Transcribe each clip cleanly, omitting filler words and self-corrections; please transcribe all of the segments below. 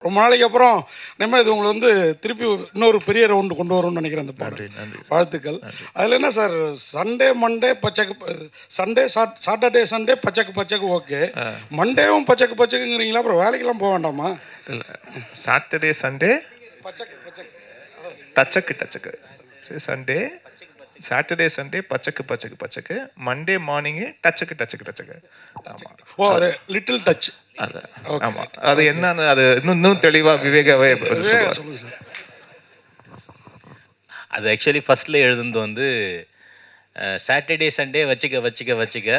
ரொம்ப நாளைக்கு அப்புறம் நம்ம இது உங்களை வந்து திருப்பி இன்னொரு பெரிய ரவுண்டு கொண்டு வரும்னு நினைக்கிறேன் அந்த நன்றி பாடல். நன்றி வாழ்த்துக்கள். நன்றி. அதில் என்ன சார், சண்டே மண்டே பச்சைக்கு சண்டே சாட்டர்டே சண்டே பச்சைக்கு ஓகே, மண்டேவும் பச்சைக்குங்கிறீங்களா? அப்புறம் வேலைக்கெல்லாம் போக வேண்டாமா? இல்லை, சாட்டர்டே சண்டே பச்சைக்கு டச்சக்கு சண்டே, சாட்டர்டே சண்டே பச்சைக்கு, மண்டே மார்னிங்கு டச்சக்கு. ஆமாம். ஓ, அது லிட்டில் டச். அது ஆமாம், அது என்னன்னு அது இன்னும் தெளிவாக விவேகாவே சொல்லுவார். சொல்லுங்கள் சார். அது ஆக்சுவலி ஃபஸ்ட்டில் எழுதுனது வந்து சாட்டர்டே சண்டே வச்சுக்க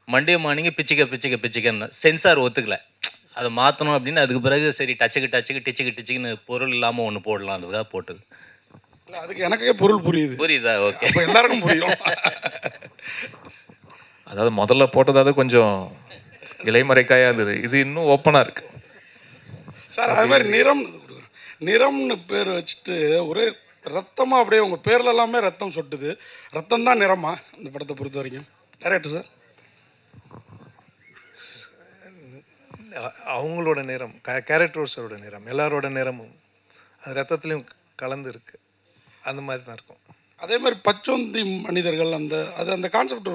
மண்டே மார்னிங்கு பிச்சுக்கன்னு சென்சார் ஒத்துக்கல. அதை மாற்றணும் அப்படின்னு அதுக்கு பிறகு சரி டிச்சுக்குன்னு பொருள் இல்லாமல் ஒன்று போடலான்றதுக்காக போட்டது. இல்லை, அதுக்கு எனக்கே பொருள் புரியுதா? ஓகே, அப்போ எல்லாருக்கும் புரியும். அதாவது முதல்ல போட்டதாவது கொஞ்சம் இலைமறைக்காயாக இருந்தது, இது இன்னும் ஓப்பனாக இருக்கு சார். அது மாதிரி நிறம்னு பேர் வச்சுட்டு ஒரே ரத்தமாக அப்படியே உங்கள் பேரில் எல்லாமே ரத்தம் சொட்டுது. ரத்தம் தான் நிறமா இந்த படத்தை பொறுத்த வரைக்கும்? டைரக்டர் சார், அவங்களோட நிறம், கேரக்டர்ஸோட நிறம், எல்லாரோட நிறமும் அது ரத்தத்துலேயும் கலந்து இருக்கு. அந்த மாதிரி தான் இருக்கும். அதே மாதிரி பச்சோந்தி மனிதர்கள், அந்த கான்செப்ட்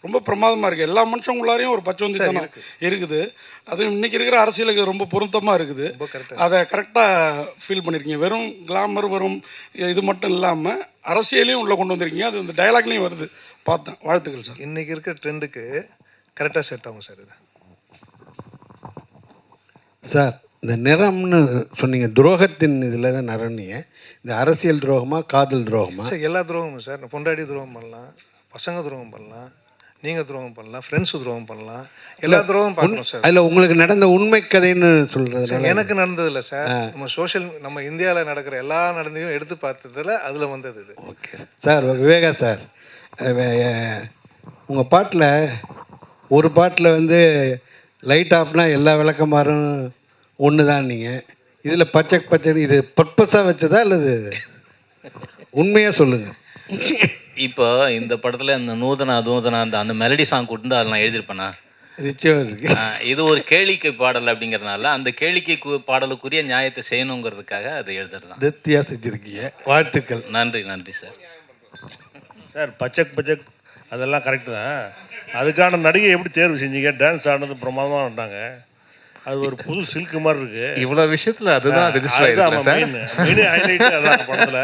ரொம்ப பிரமாதமாக இருக்குது. எல்லா மனுஷங்களுளாரையும் ஒரு பச்சோந்தி தானே இருக்குது. அது இன்றைக்கி இருக்கிற அரசியலுக்கு ரொம்ப பொருத்தமாக இருக்குது. அதை கரெக்டாக ஃபீல் பண்ணியிருக்கீங்க. வெறும் கிளாமர், வெறும் இது மட்டும் இல்லாமல் அரசியலையும் உள்ளே கொண்டு வந்திருக்கீங்க. அது இந்த டயலாக்லேயும் வருது, பார்த்தேன். வாழ்த்துக்கள் சார். இன்றைக்கி இருக்கிற ட்ரெண்டுக்கு கரெக்டாக செட் ஆகும் சார் இது. சார், இந்த நிறம்னு சொன்னீங்க, துரோகத்தின் இதில் தான் நிறம்னீங்க. இந்த அரசியல் துரோகமா, காதல் துரோகமா? சார், எல்லா துரோகமும் சார். பொண்டாட்டி துரோகம் பண்ணலாம், பசங்க துரோகம் பண்ணலாம், நீங்கள் துரோகம் பண்ணலாம், ஃப்ரெண்ட்ஸு துரோகம் பண்ணலாம், எல்லா துரோகம் பார்க்கணும் சார். அதில் உங்களுக்கு நடந்த உண்மை கதைன்னு சொல்கிறது? எனக்கு நடந்ததில்ல சார். நம்ம இந்தியாவில் நடக்கிற எல்லா நடந்தையும் எடுத்து பார்த்ததில் அதில் வந்தது இது. Okay sir. விவேகா சார், உங்கள் பாட்டில் ஒரு பாட்டில் வந்து லைட் ஆஃப்னா எல்லா விளக்கமாறும் ஒன்று தான். நீங்கள் இதில் பச்சை இது பர்பஸாக வச்சதா அல்லது உண்மையாக சொல்லுங்கள். இப்போ இந்த படத்தில் இந்த நூதனா அந்த மெலடி சாங் கொடுத்து அதில் நான் எழுதியிருப்பேனா? நிச்சயம் இருக்கு. இது ஒரு கேளிக்கை பாடல் அப்படிங்கிறதுனால அந்த கேளிக்கை பாடலுக்குரிய நியாயத்தை செய்யணுங்கிறதுக்காக அதை எழுதுறது தான். திருப்தியாக செஞ்சுருக்கீங்க. வாழ்த்துக்கள். நன்றி சார். சார், பச்சக் அதெல்லாம் கரெக்டு தான். அதுக்கான நடிகை எப்படி தேர்வு செஞ்சீங்க? டான்ஸ் ஆனது பிரமாதமாக ஆண்டாங்க. அது ஒரு புது சில்க் மாதிரி இருக்கு. இவ்வளோ விஷயத்தில் அதுதான் ரெஜிஸ்டர் ஆகிருக்கு சார். ஹைலைட் அதான் படத்தில்.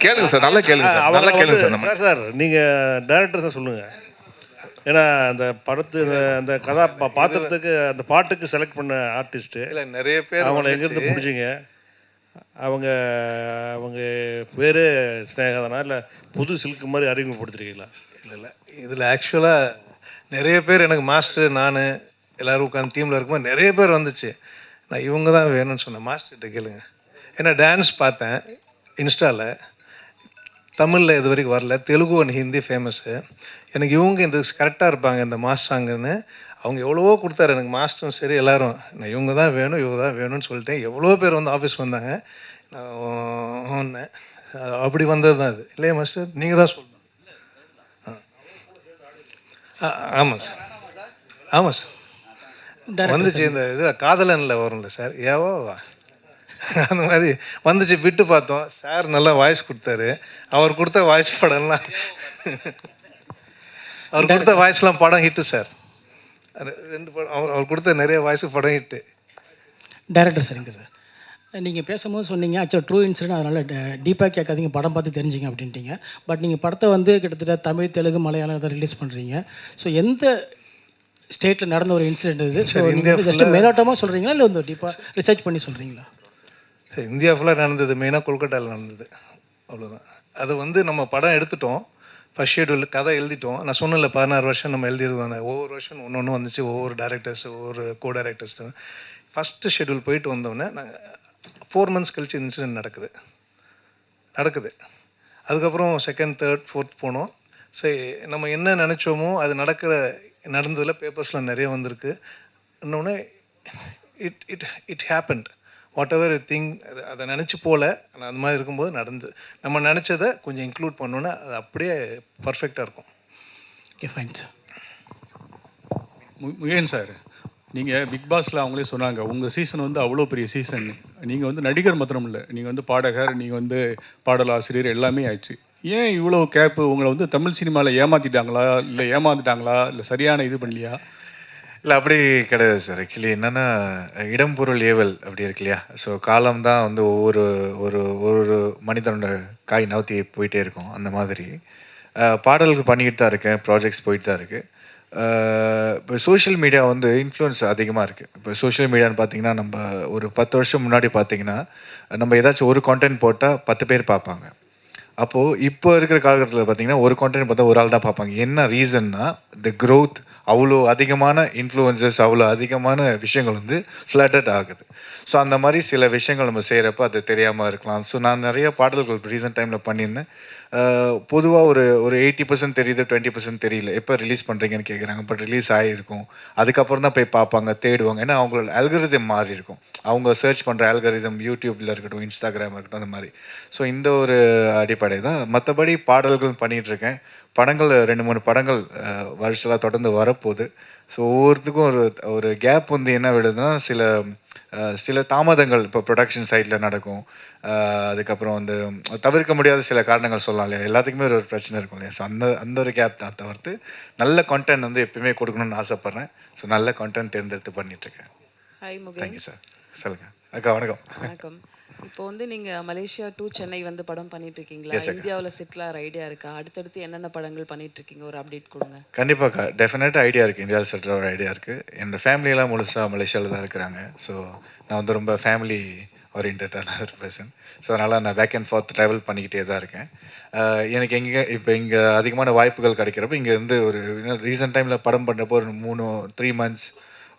கேளுங்க சார், நல்லா கேளுங்க சார், நல்லா கேளுங்க சார். சார், நீங்கள் டைரக்டர் தான் சொல்லுங்கள். ஏன்னா அந்த படத்து அந்த கதா பாத்திரத்துக்கு அந்த பாட்டுக்கு செலக்ட் பண்ண ஆர்டிஸ்ட்டு இல்லை, நிறைய பேர் அவங்கள எங்கேருந்து பிடிச்சிங்க? அவங்க பேர் ஸ்னேகாதானா இல்லை புது சில்க் மாதிரி அறிமுகப்படுத்துறீங்களா? இல்லை, இதில் ஆக்சுவலாக நிறைய பேர் எனக்கு மாஸ்டர், நான் எல்லோரும் உட்காந்து டீமில் இருக்கும்போது நிறைய பேர் வந்துச்சு. நான் இவங்க தான் வேணும்னு சொன்னேன். மாஸ்டர்கிட்ட கேளுங்க. ஏன்னா டான்ஸ் பார்த்தேன் இன்ஸ்டாவில், தமிழில் இது வரைக்கும் வரல, தெலுங்கு அண்ட் ஹிந்தி ஃபேமஸ்ஸு. எனக்கு இவங்க இந்த கரெக்டாக இருப்பாங்க இந்த மாஸ் சாங்குன்னு. அவங்க எவ்வளவோ கொடுத்தாரு எனக்கு, மாஸ்டரும் சரி எல்லோரும். நான் இவங்க தான் வேணும்னு சொல்லிட்டேன். எவ்வளோ பேர் வந்து ஆஃபீஸ் வந்தாங்க. நான் ஒன்றேன், அப்படி வந்தது தான் அது. இல்லையா மாஸ்டர், நீங்கள் தான் சொல்லணும். ஆமாம் சார் வந்துச்சு. இந்த இதில் காதலனில் வரும்ல சார், ஏவோவா அந்த மாதிரி வந்துச்சு. விட்டு பார்த்தோம் சார், நல்லா வாய்ஸ் கொடுத்தாரு. அவர் கொடுத்த வாய்ஸ் படம்லாம் அவர் கொடுத்த வாய்ஸ்லாம் படம் ஹிட்டு சார். அது 2 படம் அவர் கொடுத்த நிறைய வாய்ஸ் படம் ஹிட்டு. டைரக்டர் சரிங்க சார், நீங்கள் பேசும்போது சொன்னீங்க ஆக்சுவலாக ட்ரூ இன்சிடென்ட், அதனால் டீப்பாக கேட்காதீங்க, படம் பார்த்து தெரிஞ்சிங்க அப்படின்ட்டீங்க. பட் நீங்கள் படத்தை வந்து கிட்டத்தட்ட தமிழ், தெலுங்கு, மலையாளம் இதை ரிலீஸ் பண்ணுறீங்க. ஸோ எந்த ஸ்டேட்டில் நடந்த ஒரு இன்சிடென்ட் இது? ஸோ நீங்கள் ஜஸ்ட் மேலோட்டமாக சொல்கிறீங்களா இல்லை வந்து டீப்பாக ரிசர்ச் பண்ணி சொல்கிறீங்களா? சார், இந்தியா ஃபுல்லாக நடந்தது. மெயினாக கொல்கட்டாவில் நடந்தது, அவ்வளோதான். அது வந்து நம்ம படம் எடுத்துட்டோம், ஃபஸ்ட் ஷெட்யூல் கதை எழுதிட்டோம். நான் சொன்னல 16 வருஷம் நம்ம எழுதிடுவோம். ஒவ்வொரு வருஷம் ஒன்று வந்துச்சு, ஒவ்வொரு டேரக்டர்ஸ், ஒவ்வொரு கோ டேரக்டர்ஸ். ஃபஸ்ட்டு ஷெட்யூல் போயிட்டு வந்தோடனே நாங்கள் 4 months கழிச்சு இன்சிடென்ட் நடக்குது. அதுக்கப்புறம் 2nd, 3rd, 4th போனோம். சரி, நம்ம என்ன நினச்சோமோ அது நடந்ததில் பேப்பர்ஸில் நிறைய வந்திருக்கு. இன்னொன்று it happened what ever thing. அதை நினச்சி போகல, ஆனால் அந்த மாதிரி இருக்கும்போது நடந்து நம்ம நினச்சதை கொஞ்சம் இன்க்ளூட் பண்ணோன்னா அது அப்படியே பர்ஃபெக்டாக இருக்கும். Okay, fine sir. Mugen sir, நீங்கள் பிக் பாஸில் அவங்களே சொன்னாங்க உங்கள் சீசன் வந்து அவ்வளோ பெரிய சீசன், நீங்கள் வந்து நடிகர் மாத்திரம் இல்லை, நீங்கள் வந்து பாடகர், நீங்கள் வந்து பாடலாசிரியர் எல்லாமே ஆயிடுச்சு. ஏன் இவ்வளோ கேப்பு? உங்களை வந்து தமிழ் சினிமாவில் ஏமாற்றிட்டாங்களா, இல்லை ஏமாந்துட்டாங்களா, இல்லை சரியான இது பண்ணலையா? இல்லை அப்படி கிடையாது சார். ஆக்சுவலி என்னென்னா இடம் பொருள் ஏவல் அப்படி இருக்கு இல்லையா? ஸோ காலம் தான் வந்து ஒவ்வொரு ஒரு ஒரு மனிதனோட காய் நவுத்தி போயிட்டே இருக்கும். அந்த மாதிரி பாடல்கள் பண்ணிக்கிட்டு தான் இருக்கேன், ப்ராஜெக்ட்ஸ் போயிட்டு தான் இருக்குது. இப்போ சோஷியல் மீடியா வந்து இன்ஃப்ளூயன்ஸ் அதிகமாக இருக்குது. இப்போ சோஷியல் மீடியான்னு பார்த்தீங்கன்னா நம்ம ஒரு 10 வருஷம் முன்னாடி பார்த்தீங்கன்னா நம்ம ஏதாச்சும் ஒரு கான்டென்ட் போட்டால் 10 பேர் பார்ப்பாங்க. அப்போது இப்போ இருக்கிற காலகட்டத்தில் பார்த்தீங்கன்னா ஒரு கான்டென்ட் பார்த்தா ஒரு ஆள் தான் பார்ப்பாங்க. என்ன ரீசன்னா த க்ரோத் அவ்வளோ அதிகமான இன்ஃப்ளூயன்சஸ், அவ்வளோ அதிகமான விஷயங்கள் வந்து ஃப்ளட்டட் ஆகுது. ஸோ அந்த மாதிரி சில விஷயங்கள் நம்ம செய்கிறப்ப அது தெரியாமல் இருக்கலாம். ஸோ நான் நிறைய பாடல்கள் ரீசெண்ட் டைமில் பண்ணியிருந்தேன். பொதுவாக ஒரு 80% தெரியுது, 20% தெரியல. எப்போ ரிலீஸ் பண்ணுறீங்கன்னு கேட்குறாங்க. பட் ரிலீஸ் ஆகிருக்கும், அதுக்கப்புறம் தான் போய் பார்ப்பாங்க, தேடுவாங்க. ஏன்னா அவங்களோட அல்கரிதம் மாறி இருக்கும். அவங்க சர்ச் பண்ணுற அல்கரிதம் யூடியூப்பில் இருக்கட்டும், இன்ஸ்டாகிராம் இருக்கட்டும், அந்த மாதிரி. ஸோ இந்த ஒரு அடிப்படை தான். மற்றபடி பாடல்கள் பண்ணிகிட்ருக்கேன். படங்கள் 2-3 படங்கள் வருஷலாம் தொடர்ந்து வரப்போகுது. ஸோ ஒவ்வொருத்துக்கும் ஒரு ஒரு கேப் வந்து என்ன விடுதுன்னா சில தாமதங்கள் இப்போ ப்ரொடக்ஷன் சைடில் நடக்கும். அதுக்கப்புறம் வந்து தவிர்க்க முடியாத சில காரணங்கள் சொல்லலாம் இல்லையா? எல்லாத்துக்குமே ஒரு பிரச்சனை இருக்கும் இல்லையா? ஸோ அந்த ஒரு கேப் தான் தவிர்த்து நல்ல கான்டென்ட் வந்து எப்பயுமே கொடுக்கணும்னு ஆசைப்பட்றேன். ஸோ நல்ல கான்டென்ட் தேர்ந்தெடுத்து பண்ணிகிட்ருக்கேன். ஹாய் முகேன். Thank you sir. சொல்லுங்கள் அக்கா. வணக்கம். வணக்கம். இப்போ வந்து நீங்கள் மலேசியா டு சென்னை வந்து படம் பண்ணிட்டு இருக்கீங்களா? Yes, அக்கா. இந்தியாவில் செட்டில் ஆகிற ஐடியா இருக்கா? அடுத்தடுத்து என்னென்ன படங்கள் பண்ணிட்டு இருக்கீங்க? ஒரு அப்டேட் கொடுங்க. கண்டிப்பாக்கா, டெஃபினட்டாக ஐடியா இருக்குது. இந்தியாவில் செட்டில் ஒரு ஐடியா இருக்குது. என்னோடய ஃபேமிலியெல்லாம் முழுசாக மலேசியாவில் தான் இருக்கிறாங்க. ஸோ நான் வந்து ரொம்ப ஃபேமிலி ஓரியன்டான ஒரு பர்சன். ஸோ அதனால் நான் பேக் அண்ட் ஃபார்த் ட்ராவல் பண்ணிக்கிட்டே தான் இருக்கேன். எனக்கு இப்போ இங்கே அதிகமான வாய்ப்புகள் கிடைக்கிறப்ப இங்கே இருந்து ஒரு ரீசெண்ட் டைமில் படம் பண்ணுறப்போ ஒரு 3 மந்த்ஸ்,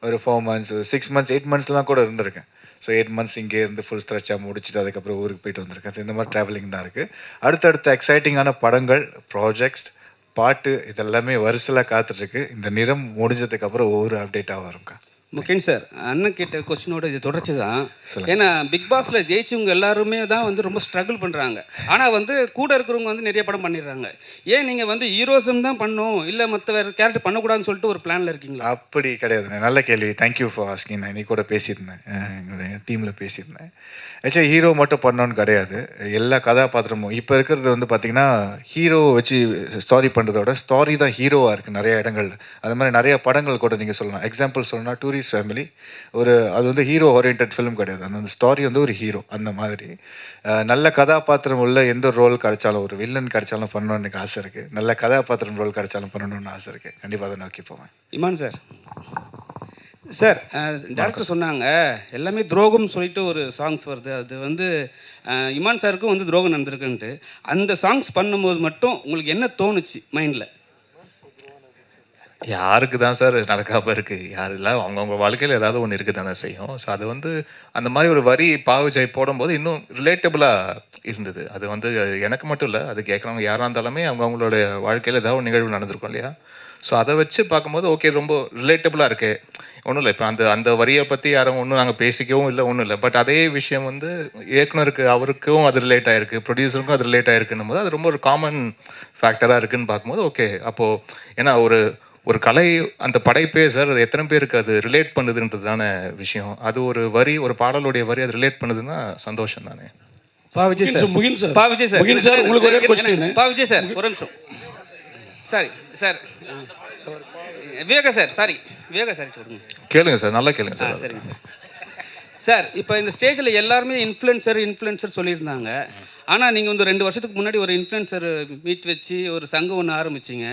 ஒரு 4 மந்த்ஸ், 6 மந்த்ஸ், 8 மந்த்ஸ்லாம் கூட இருந்திருக்கேன். ஸோ 8 மந்த்ஸ் இங்கே இருந்து ஃபுல் ஸ்ட்ரெச்சாக முடிச்சுட்டு அதுக்கப்புறம் ஊருக்கு போயிட்டு வந்திருக்கேன். ஸோ இந்த மாதிரி ட்ராவலிங் தான் இருக்குது. அடுத்தடுத்த எக்ஸைட்டிங்கான படங்கள், ப்ராஜெக்ட்ஸ், பாட்டு இதெல்லாமே வரிசையில் காத்துட்ருக்கு. இந்த நிறம் முடிஞ்சதுக்கப்புறம் ஒவ்வொரு அப்டேட்டாக வரும்க்கா. முகேன் சார், அண்ணன் கேட்ட கொஸ்டினோட இது தொடர்ச்சி தான். சொல்லுங்க. ஏன்னா பிக் பாஸில் ஜெயிச்சவங்க எல்லாருமே தான் வந்து ரொம்ப ஸ்ட்ரகிள் பண்ணுறாங்க. ஆனால் வந்து கூட இருக்கிறவங்க வந்து நிறைய படம் பண்ணிடுறாங்க. ஏன் நீங்கள் வந்து ஹீரோசம் தான் பண்ணணும், இல்லை மற்ற வேறு கேரக்டர் பண்ணக்கூடாதுன்னு சொல்லிட்டு ஒரு பிளானில் இருக்கீங்களா? அப்படி கிடையாதுண்ணே. நல்ல கேள்வி. Thank you for asking. நான் இன்னைக்கு கூட பேசியிருந்தேன், எங்களுடைய டீமில் பேசியிருந்தேன். ஆக்சுவலி ஹீரோ மட்டும் பண்ணோன்னு கிடையாது, எல்லா கதாபாத்திரமும். இப்போ இருக்கிறது வந்து பார்த்திங்கன்னா ஹீரோவை வச்சு ஸ்டாரி பண்ணுறதோட ஸ்டாரி தான் ஹீரோவாக இருக்குது நிறைய இடங்கள். அது மாதிரி நிறைய படங்கள் கூட நீங்கள் சொல்லலாம். எக்ஸாம்பிள் சொல்லணும்னா டூரிஸ்ட் ஃபேமிலி, அது வந்து ஹீரோ ஓரியன்ட் ஃபிலிம் கிடையாது. அந்த ஸ்டாரி வந்து ஒரு ஹீரோ. அந்த மாதிரி நல்ல கதாபாத்திரம் உள்ள எந்த ரோல் கிடைச்சாலும், ஒரு வில்லன் கிடைச்சாலும் பண்ணணும்னு எனக்கு ஆசை இருக்குது. நல்ல கதாபாத்திரம் ரோல் கிடைச்சாலும் பண்ணணும்னு ஆசை இருக்குது. கண்டிப்பாக அதை நோக்கி போவேன். இமான் சார், சார் டேரக்டர் சொன்னாங்க எல்லாமே துரோகம்னு சொல்லிட்டு ஒரு சாங்ஸ் வருது. அது வந்து இமான் சாருக்கும் வந்து துரோகம் நடந்திருக்குன்ட்டு. அந்த சாங்ஸ் பண்ணும்போது மட்டும் உங்களுக்கு என்ன தோணுச்சு மைண்டில்? யாருக்கு தான் சார் நடக்காம இருக்குது? யாரெல்லாம் அவங்கவுங்க வாழ்க்கையில் ஏதாவது ஒன்று இருக்குது தானே செய்யும். ஸோ அது வந்து அந்த மாதிரி ஒரு வரி பாவுஜாய் போடும்போது இன்னும் ரிலேட்டபிளாக இருந்தது. அது வந்து எனக்கு மட்டும் இல்லை, அது கேட்குறவங்க யாராக இருந்தாலுமே அவங்கவுங்களோட வாழ்க்கையில் ஏதாவது ஒரு நிகழ்வு நடந்திருக்கும் இல்லையா? ஸோ அதை வச்சு பார்க்கும்போது ஓகே, ரொம்ப ரிலேட்டபிளாக இருக்குது. ஒன்றும் இல்லை, இப்போ அந்த வரியை பற்றி யாரும் ஒன்றும் நாங்கள் பேசிக்கவும் இல்லை, ஒன்றும் இல்லை. பட் அதே விஷயம் வந்து இயக்குனருக்கு அவருக்கும் அது ரிலேட் ஆகிருக்கு, ப்ரொடியூசருக்கும் அது ரிலேட் ஆகிருக்குன்னும் போது அது ரொம்ப ஒரு காமன் ஃபேக்டராக இருக்குதுன்னு பார்க்கும்போது ஓகே. அப்போது ஏன்னா ஒரு கலை, அந்த படைப்பே சார் அது எத்தனை பேருக்கு அது ரிலேட் பண்ணுதுன்றதுதான விஷயம். அது ஒரு வரி, ஒரு பாடலுடைய வரி அது ரிலேட் பண்ணுதுன்னா சந்தோஷம் தானே. Vijay sir, Mugen sir, Vijay sir, Mugen sir, உங்களுக்கு ஒரே question. விஜய் சார் ஒரு நிமிஷம். Sorry sir, Viveka sir, Viveka sir சொல்லுங்க. கேளுங்க சார், நல்லா கேளுங்க சார். சரிங்க சார். சார் இப்போ இந்த ஸ்டேஜில் எல்லாருமே இன்ஃப்ளூயன்சர் சொல்லியிருந்தாங்க. ஆனால் நீங்கள் வந்து 2 வருஷத்துக்கு முன்னாடி ஒரு இன்ஃப்ளூயன்சர் மீட் வச்சு ஒரு சங்கம் ஒன்று ஆரம்பிச்சிங்க.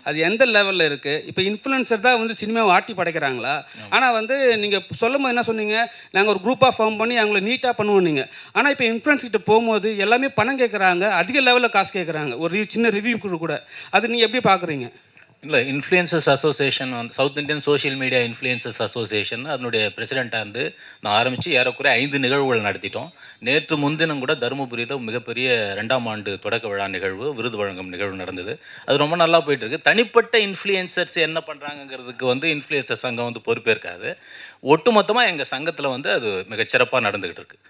அது எந்த லெவலில் இருக்குது? இப்போ இன்ஃப்ளூயன்சர் தான் வந்து சினிமாவை ஆட்டி படைக்கிறாங்களா? ஆனால் வந்து நீங்கள் சொல்லும் போது என்ன சொன்னீங்க, நாங்கள் ஒரு குரூப்பாக ஃபார்ம் பண்ணி அவங்கள நீட்டாக பண்ணுவோம் நீங்கள். ஆனால் இப்போ இன்ஃப்ளூயன்ஸ் கிட்ட போகும்போது எல்லாமே பணம் கேட்குறாங்க, அதிக லெவலில் காசு கேட்குறாங்க, ஒரு சின்ன ரிவ்யூ கூட. அது நீங்கள் எப்படி பார்க்குறீங்க? இல்லை, இன்ஃப்ளூயன்சர்ஸ் அசோசியேஷன் வந்து south Indian social media influencers association அதனுடைய பிரசிடெண்ட்டாக இருந்து நான் ஆரம்பித்து ஏறக்குறைய 5 நிகழ்வுகள் நடத்திட்டோம். நேற்று முன்தினம் கூட தருமபுரியில் மிகப்பெரிய 2ஆம் ஆண்டு தொடக்க விழா நிகழ்வு, விருது வழங்கும் நிகழ்வு நடந்தது. அது ரொம்ப நல்லா போயிட்டுருக்கு. தனிப்பட்ட இன்ஃப்ளூயன்சர்ஸ் என்ன பண்ணுறாங்கிறதுக்கு வந்து இன்ஃப்ளூயன்சர் சங்கம் வந்து பொறுப்பேற்காது. ஒட்டுமொத்தமாக எங்கள் சங்கத்தில் வந்து அது மிகச்சிறப்பாக நடந்துக்கிட்டு இருக்கு.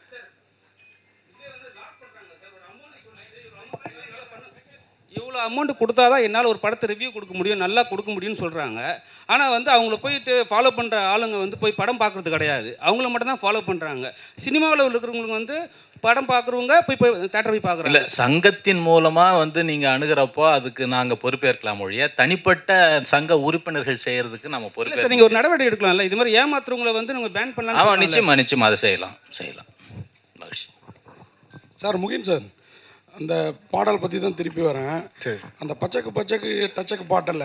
இவ்வளோ இவ்வளோ அமௌண்ட் கொடுத்தா தான் என்னால் ஒரு படத்தை ரிவ்யூ கொடுக்க முடியும், நல்லா கொடுக்க முடியும்னு சொல்கிறாங்க. ஆனால் வந்து அவங்கள போயிட்டு ஃபாலோ பண்ணுற ஆளுங்க வந்து போய் படம் பார்க்குறது கிடையாது, அவங்கள மட்டும் தான் ஃபாலோ பண்ணுறாங்க. சினிமாவில் இருக்கிறவங்களுக்கு வந்து படம் பார்க்குறவங்க போய் தேட்டர் போய் பார்க்குறாங்க. இல்லை, சங்கத்தின் மூலமாக வந்து நீங்கள் அணுகிறப்போ அதுக்கு நாங்கள் பொறுப்பேற்கலாம் ஒழிய தனிப்பட்ட சங்க உறுப்பினர்கள் செய்கிறதுக்கு நம்ம இல்லை சார், நீங்கள் ஒரு நடவடிக்கை எடுக்கலாம்ல, இது மாதிரி ஏமாத்துறவங்களை வந்து நம்ம பேன் பண்ணலாம். ஆமாம், நிச்சயமாக அதை செய்யலாம். மகிழ்ச்சி சார். முகின் சார், அந்த பாடல் பற்றி தான் திருப்பி வரேன். அந்த பச்சைக்கு பச்சைக்கு டச்சக்கு பாட்டில்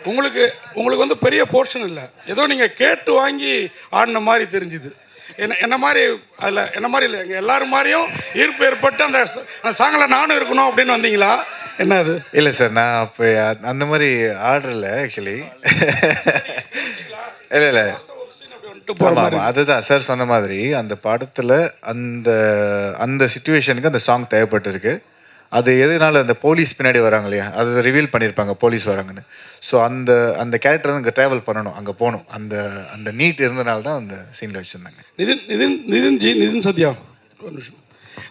உங்களுக்கு வந்து பெரிய போர்ஷன் இல்லை, ஏதோ நீங்கள் கேட்டு வாங்கி ஆடின மாதிரி தெரிஞ்சுது. என்ன மாதிரி அதில் என்ன மாதிரி இல்லை, எங்கள் எல்லோரும் மாதிரியும் ஈர்ப்பு ஏற்பட்டு அந்த சாங்கில் நானும் இருக்கணும் அப்படின்னு வந்தீங்களா? என்ன அது? இல்லை சார், நான் அப்போ அந்த மாதிரி ஆர்டரில் ஆக்சுவலி இல்லை அதுதான் சார் சொன்ன மாதிரி அந்த படத்தில் அந்த அந்த சுச்சுவேஷனுக்கு அந்த சாங் தேவைப்பட்டிருக்கு. அது எதனால அந்த போலீஸ் பின்னாடி வராங்க இல்லையா, அதை ரிவீல் பண்ணியிருப்பாங்க போலீஸ் வராங்கன்னு. ஸோ அந்த அந்த கேரக்டர் வந்து இங்கே ட்ராவல் பண்ணணும், அங்கே போகணும், அந்த அந்த நீட் இருந்தனால தான் அந்த சீனில் வச்சுருந்தாங்க. நிதின் சத்யா, ஒரு நிமிஷம்.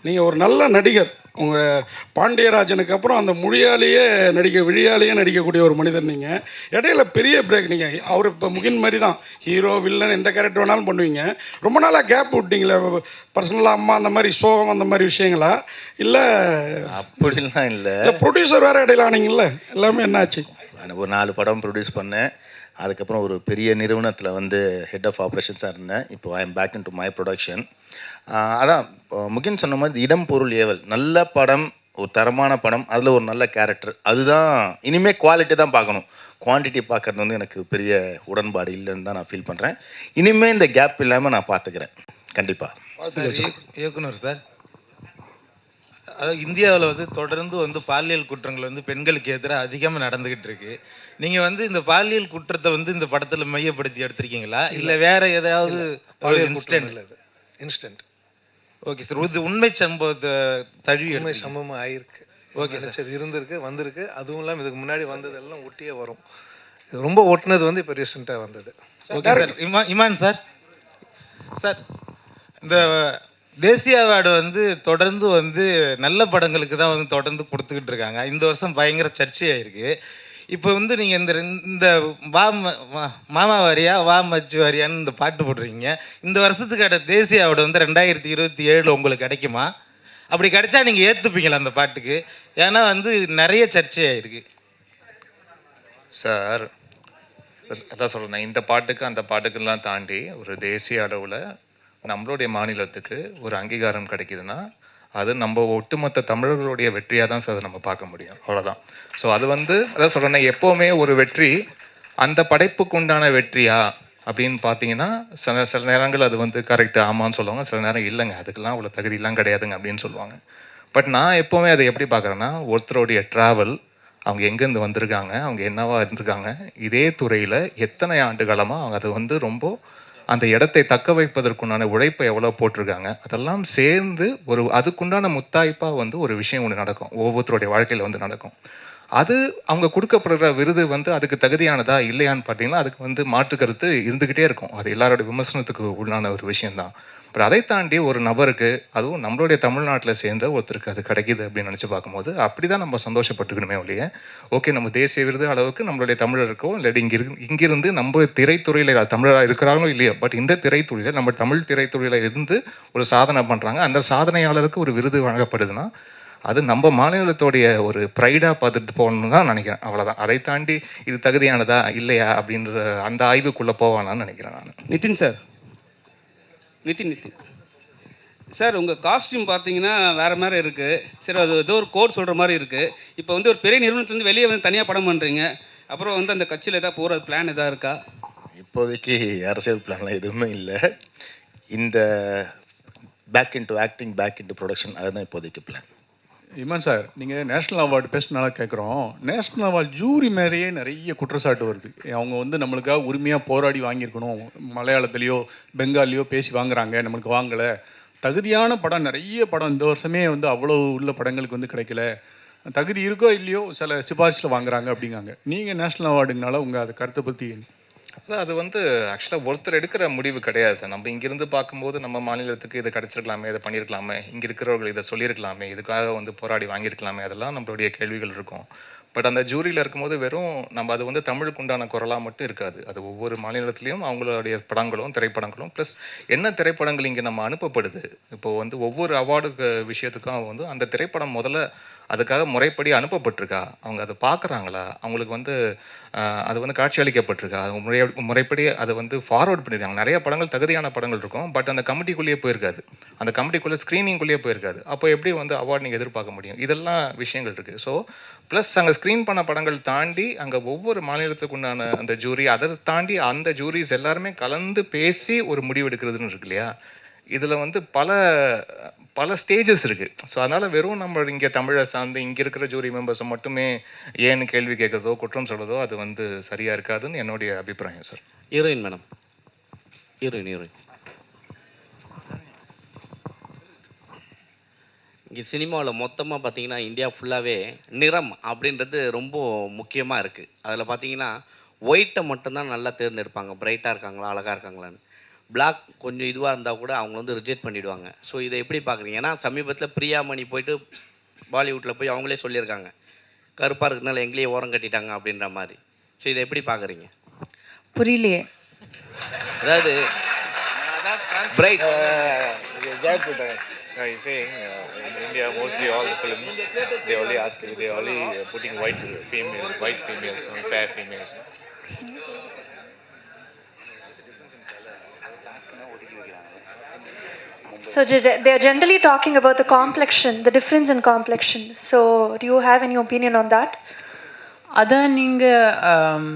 நீங்கள் ஒரு நல்ல நடிகர், உங்கள் பாண்டியராஜனுக்கு அப்புறம் அந்த விழியாலேயே நடிக்கக்கூடிய ஒரு மனிதர். நீங்கள் இடையில பெரிய பிரேக், நீங்கள் அவர் இப்போ முகின் மாதிரி தான் ஹீரோ வில்லன் எந்த கேரக்டர் வேணாலும் பண்ணுவீங்க. ரொம்ப நாளாக கேப் விட்டீங்களே, பர்சனலாக அம்மா அந்த மாதிரி சோகம் அந்த மாதிரி விஷயங்களா? இல்லை அப்படிலாம் இல்லை, ப்ரொடியூசர் வேறு இடையில ஆனீங்கல்ல, எல்லாமே என்னாச்சு? ஒரு 4 படம் ப்ரொடியூஸ் பண்ணேன். அதுக்கப்புறம் ஒரு பெரிய நிறுவனத்தில் வந்து ஹெட் ஆஃப் ஆப்ரேஷன்ஸாக இருந்தேன். இப்போ I am back in to my production. அதான் முகின் சொன்ன மாதிரி இடம் பொருள் ஏவல் நல்ல படம், ஒரு தரமான படம், அதில் ஒரு நல்ல கேரக்டர், அதுதான் இனிமேல் குவாலிட்டி தான் பார்க்கணும். குவான்டிட்டி பார்க்குறது வந்து எனக்கு பெரிய உடன்பாடு இல்லைன்னு தான் நான் ஃபீல் பண்ணுறேன். இனிமேல் இந்த கேப் இல்லாமல் நான் பார்த்துக்கிறேன் கண்டிப்பாக. இயக்குனர் சார், அதாவது இந்தியாவில் வந்து தொடர்ந்து வந்து பாலியல் குற்றங்கள் வந்து பெண்களுக்கு எதிராக அதிகமாக நடந்துக்கிட்டு இருக்கு. நீங்கள் வந்து இந்த பாலியல் குற்றத்தை வந்து இந்த படத்தில் மையப்படுத்தி எடுத்திருக்கீங்களா, இல்லை வேற ஏதாவது இன்ஸ்டன்ட்? ஓகே சார், இது உண்மை சம்பவத்தை தழுவி உண்மை சம்பவம் ஆயிருக்கு. ஓகே சார், இருந்திருக்கு, வந்திருக்கு. அதுவும் இல்லாமல் இதுக்கு முன்னாடி வந்ததெல்லாம் ஒட்டியே வரும். இது ரொம்ப ஒட்டினது வந்து இப்போ ரீசெண்டாக வந்தது. Okay sir. இமான் சார், இந்த தேசிய அவார்டு வந்து தொடர்ந்து வந்து நல்ல படங்களுக்கு தான் வந்து தொடர்ந்து கொடுத்துக்கிட்டு இருக்காங்க. இந்த வருஷம் பயங்கர சர்ச்சையாயிருக்கு. இப்போ வந்து நீங்கள் இந்த மாமா வாரியா வா மச்சு வாரியான்னு இந்த பாட்டு போடுறீங்க. இந்த வருஷத்துக்கான தேசிய அவார்டு வந்து 2027 உங்களுக்கு கிடைக்குமா? அப்படி கிடைச்சா நீங்கள் ஏற்றுப்பீங்களா அந்த பாட்டுக்கு? ஏன்னா வந்து நிறைய சர்ச்சையாயிருக்கு சார். அதான் சொல்கிறேன், இந்த பாட்டுக்கு அந்த பாட்டுக்கெல்லாம் தாண்டி ஒரு தேசிய அளவில் நம்மளுடைய மாநிலத்துக்கு ஒரு அங்கீகாரம் கிடைக்குதுன்னா அது நம்ம ஒட்டுமொத்த தமிழர்களுடைய வெற்றியாக தான் சார் அதை நம்ம பார்க்க முடியும், அவ்வளோதான். ஸோ அது வந்து அதான் சொல்கிறேன்னா, எப்போவுமே ஒரு வெற்றி அந்த படைப்புக்கு உண்டான வெற்றியா அப்படின்னு பார்த்தீங்கன்னா சில நேரங்கள் அது வந்து கரெக்டு ஆமான்னு சொல்லுவாங்க, சில நேரம் இல்லைங்க அதுக்கெல்லாம் அவ்வளோ தகுதியெல்லாம் கிடையாதுங்க அப்படின்னு சொல்லுவாங்க. பட் நான் எப்போவுமே அதை எப்படி பார்க்குறேன்னா, ஒருத்தருடைய ட்ராவல், அவங்க எங்கேருந்து வந்திருக்காங்க, அவங்க என்னவா இருந்திருக்காங்க, இதே துறையில் எத்தனை ஆண்டு காலமாக அவங்க அதை வந்து ரொம்ப அந்த இடத்தை தக்க வைப்பதற்குண்டான உழைப்பை எவ்வளோ போட்டிருக்காங்க, அதெல்லாம் சேர்ந்து ஒரு அதுக்குண்டான முத்தாய்ப்பாக வந்து ஒரு விஷயம் ஒன்று நடக்கும், ஒவ்வொருத்தருடைய வாழ்க்கையில் வந்து நடக்கும். அது அவங்க கொடுக்கப்படுற விருது வந்து அதுக்கு தகுதியானதா இல்லையான்னு பார்த்தீங்கன்னா அதுக்கு வந்து மாற்று கருத்து இருந்துக்கிட்டே இருக்கும். அது எல்லாரோட விமர்சனத்துக்கு உள்ளான ஒரு விஷயந்தான். பட் அதை தாண்டி ஒரு நபருக்கு, அதுவும் நம்மளுடைய தமிழ்நாட்டில் சேர்ந்த ஒருத்தருக்கு அது கிடைக்கிது அப்படின்னு நினச்சி பார்க்கும்போது அப்படி தான் நம்ம சந்தோஷப்பட்டுக்கணுமே ஒழிய, ஓகே நம்ம தேசிய விருது அளவுக்கு நம்மளுடைய தமிழருக்கோ இல்லாட்டி இங்கிருந்து நம்ம திரைத்துறையில் தமிழராக இருக்கிறாங்களோ இல்லையோ, பட் இந்த திரைத்துறையில் நம்ம தமிழ் திரைத்துறையில் இருந்து ஒரு சாதனை பண்ணுறாங்க, அந்த சாதனையாளருக்கு ஒரு விருது வழங்கப்படுதுன்னா அது நம்ம மாநிலத்தோடைய ஒரு ப்ரைடாக பார்த்துட்டு போகணுன்னு தான் நினைக்கிறேன், அவ்வளோதான். அதை தாண்டி இது தகுதியானதா இல்லையா அப்படின்ற அந்த ஆய்வுக்குள்ளே போவானான்னு நினைக்கிறேன் நான். நிதின் சார், நிதின் சார், உங்கள் காஸ்டியூம் பார்த்தீங்கன்னா வேறு மாதிரி இருக்குது. சரி, அது ஏதோ ஒரு கோட் சொல்கிற மாதிரி இருக்குது. இப்போ வந்து ஒரு பெரிய நிறுவனத்துலேருந்து வெளியே வந்து தனியாக படம் பண்ணுறீங்க, அப்புறம் வந்து அந்த கட்சியில் எதாவது போகிற பிளான் எதாவது இருக்கா? இப்போதைக்கு அரசியல் பிளான்லாம் எதுவுமே இல்லை. இந்த back into acting, back into production, அதுதான் இப்போதைக்கு பிளான். இமான் சார், நீங்கள் நேஷ்னல் அவார்டு பேசினால கேட்குறோம். நேஷ்னல் அவார்டு ஜூரி மேலேயே நிறைய குற்றச்சாட்டு வருது. அவங்க வந்து நம்மளுக்காக உரிமையாக போராடி வாங்கியிருக்கணும், மலையாளத்துலேயோ பெங்காலியோ பேசி வாங்குறாங்க, நம்மளுக்கு வாங்கலை. தகுதியான படம் நிறைய படம் இந்த வருஷமே வந்து அவ்வளோ உள்ள படங்களுக்கு வந்து கிடைக்கல, தகுதி இருக்கோ இல்லையோ சில சிபாரிசில் வாங்குறாங்க அப்படிங்காங்க. நீங்கள் நேஷ்னல் அவார்டுங்கனால உங்கள் அதை கருத்தை பற்றி? அது வந்து ஆக்சுவலாக ஒருத்தர் எடுக்கிற முடிவு கிடையாது சார். நம்ம இங்கிருந்து பார்க்கும்போது நம்ம மாநிலத்துக்கு இதை கிடச்சிருக்கலாமே, இதை பண்ணியிருக்கலாமே, இங்கே இருக்கிறவர்கள் இதை சொல்லியிருக்கலாமே, இதுக்காக வந்து போராடி வாங்கியிருக்கலாமே, அதெல்லாம் நம்மளுடைய கேள்விகள் இருக்கும். பட் அந்த ஜூரியில் இருக்கும்போது வெறும் நம்ம அது வந்து தமிழுக்கு உண்டான குரலாக மட்டும் இருக்காது. அது ஒவ்வொரு மாநிலத்திலையும் அவங்களுடைய படங்களும் திரைப்படங்களும் ப்ளஸ் என்ன திரைப்படங்கள் இங்கே நம்ம அனுப்பப்படுது. இப்போது வந்து ஒவ்வொரு அவார்டுக்கு விஷயத்துக்கும் வந்து அந்த திரைப்படம் முதல்ல அதுக்காக முறைப்படி அனுப்பப்பட்டிருக்கா, அவங்க அதை பார்க்குறாங்களா, அவங்களுக்கு வந்து அது வந்து காட்சி அளிக்கப்பட்டிருக்கா, அவங்க முறைப்படி அதை வந்து ஃபார்வர்ட் பண்ணியிருக்காங்க. நிறைய படங்கள் தகுதியான படங்கள் இருக்கும், பட் அந்த கமிட்டிக்குள்ளேயே போயிருக்காது, அந்த கமிட்டிக்குள்ளே ஸ்க்ரீனிங்குள்ளேயே போயிருக்காது. அப்போ எப்படி வந்து அவார்டு நீங்கள் எதிர்பார்க்க முடியும்? இதெல்லாம் விஷயங்கள் இருக்குது. ஸோ ப்ளஸ் அங்கே ஸ்க்ரீன் பண்ண படங்கள் தாண்டி அங்கே ஒவ்வொரு மாநிலத்துக்கு உண்டான அந்த ஜூரி, அதை தாண்டி அந்த ஜூரிஸ் எல்லாருமே கலந்து பேசி ஒரு முடிவு எடுக்கிறதுன்னு இருக்கு இல்லையா? இதில் வந்து பல ஸ்டேஜஸ் இருக்குது. ஸோ அதனால் வெறும் நம்ம இங்கே தமிழை சார்ந்து இங்கே இருக்கிற ஜூரி மெம்பர்ஸை மட்டுமே ஏன்னு கேள்வி கேட்குறதோ குற்றம் சொல்கிறதோ அது வந்து சரியாக இருக்காதுன்னு என்னுடைய அபிப்பிராயம் சார். ஹீரோயின் மேடம், ஹீரோயின் இங்கே சினிமாவில் மொத்தமாக பார்த்தீங்கன்னா இந்தியா ஃபுல்லாகவே நிறம் அப்படின்றது ரொம்ப முக்கியமாக இருக்குது. அதில் பார்த்தீங்கன்னா ஒயிட்டை மட்டும்தான் நல்லா தேர்ந்தெடுப்பாங்க, பிரைட்டாக இருக்காங்களா அழகாக இருக்காங்களான்னு. பிளாக் கொஞ்சம் இதுவாக இருந்தால் கூட அவங்க வந்து ரிஜெக்ட் பண்ணிவிடுவாங்க. ஸோ இதை எப்படி பார்க்குறீங்க? ஏன்னா சமீபத்தில் பிரியாமணி போயிட்டு பாலிவுட்டில் போய் அவங்களே சொல்லியிருக்காங்க, கருப்பாக இருக்கிறதுனால எங்களையே ஓரம் கட்டிட்டாங்க அப்படின்ற மாதிரி. ஸோ இதை எப்படி பார்க்குறீங்க? புரியலையே. அதாவது bright He's saying in India mostly all the films they only ask you, they only putting white females and fair females. So they are generally talking about the complexion, the difference in complexion. So do you have any opinion on that? அதான் நீங்கள்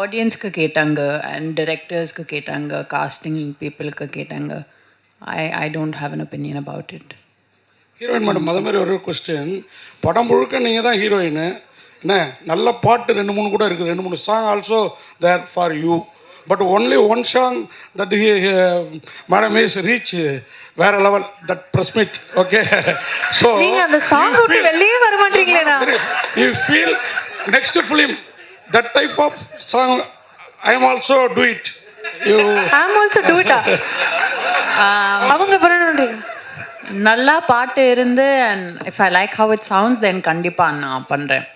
ஆடியன்ஸ்க்கு கேட்டாங்க and டிரெக்டர்ஸ்க்கு கேட்டாங்க, costing பீப்புளுக்கு கேட்டாங்க. I don't have an opinion about it. Heroine madam, அதே மாதிரி ஒரு கொஸ்டின். படம் முழுக்க நீங்கள் தான் ஹீரோயின் என்ன, நல்ல பாட்டு 2-3 கூட இருக்குது, 2-3 song also there for you. But only one song that madam is reach வேற level, that press meet. Okay, so நீங்க அந்த சாங் விட்டு வெளியே வர மாட்டீங்களேடா. You feel next film that type of song I am also do it. You I am also do it. அவங்க பண்ணணும்ன்றீங்க. நல்லா பாட்டு இருந்து and if I like how it sounds then கண்டிப்பாக நான் பண்ணுறேன்.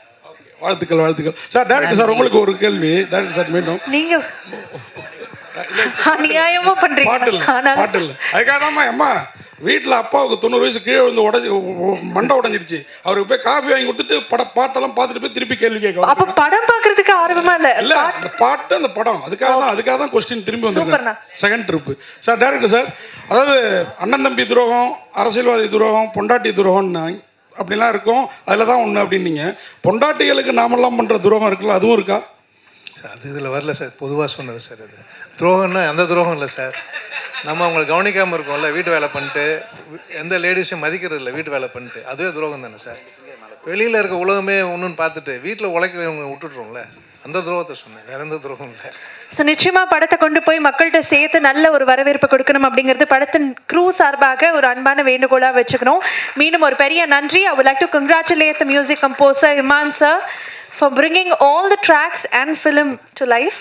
வாழ்த்துக்கள் சார். டைரக்டர் சார், உங்களுக்கு ஒரு கேள்வி. டைரக்டர் சார், மீண்டும் நீங்க அநியாயமா பண்றீங்க. பாட்டு இல்லை அதுக்காக தான் அம்மா வீட்டில் அப்பாவுக்கு 90 வயசு கீழே வந்து மண்டை உடஞ்சிருச்சு. அவருக்கு போய் காஃபி வாங்கி கொடுத்துட்டு பாட்டெல்லாம் பார்த்துட்டு போய் திருப்பி கேள்வி கேட்க. அப்ப படம் பார்க்கறதுக்கு ஆர்வமா இல்ல அந்த பாட்டு அந்த படம் அதுக்காக தான் கொஸ்டின் திரும்பி வந்து second trip. Sir director sir, அதாவது அண்ணன் தம்பி துரோகம், அரசியல்வாதி துரோகம், பொண்டாட்டி துரோகம்னு அப்படிலாம் இருக்கும், அதில் தான் ஒன்று அப்படின்னீங்க. பொண்டாட்டிகளுக்கு நாமெல்லாம் பண்ணுற துரோகம் இருக்குல்ல, அதுவும் இருக்கா? அது இதில் வரல சார், பொதுவாக சொன்னது சார். அது துரோகம்னா அந்த துரோகம் இல்லை சார். நம்ம அவங்களை கவனிக்காமல் இருக்கோம்ல, வீட்டு வேலை பண்ணிட்டு, எந்த லேடிஸையும் மதிக்கிறது இல்லை, வீட்டு வேலை பண்ணிட்டு, அதுவே துரோகம் தானே சார். வெளியில் இருக்க உலகமே ஒன்றுன்னு பார்த்துட்டு வீட்டில் உழைக்கிறவங்க விட்டுட்றோம்ல, அந்த துரோகத்தை சொன்னேன், வேற எந்த துரோகம் இல்லை. ஸோ நிச்சயமா படத்தை கொண்டு போய் மக்கள்கிட்ட சேர்த்து நல்ல ஒரு வரவேற்பு கொடுக்கணும் அப்படிங்கிறது படத்தின் க்ரூ சார்பாக ஒரு அன்பான வேண்டுகோளாக வச்சுக்கணும். மீண்டும் ஒரு பெரிய நன்றி. I would like to congratulate the music composer Iman sir for bringing all the tracks and film to life.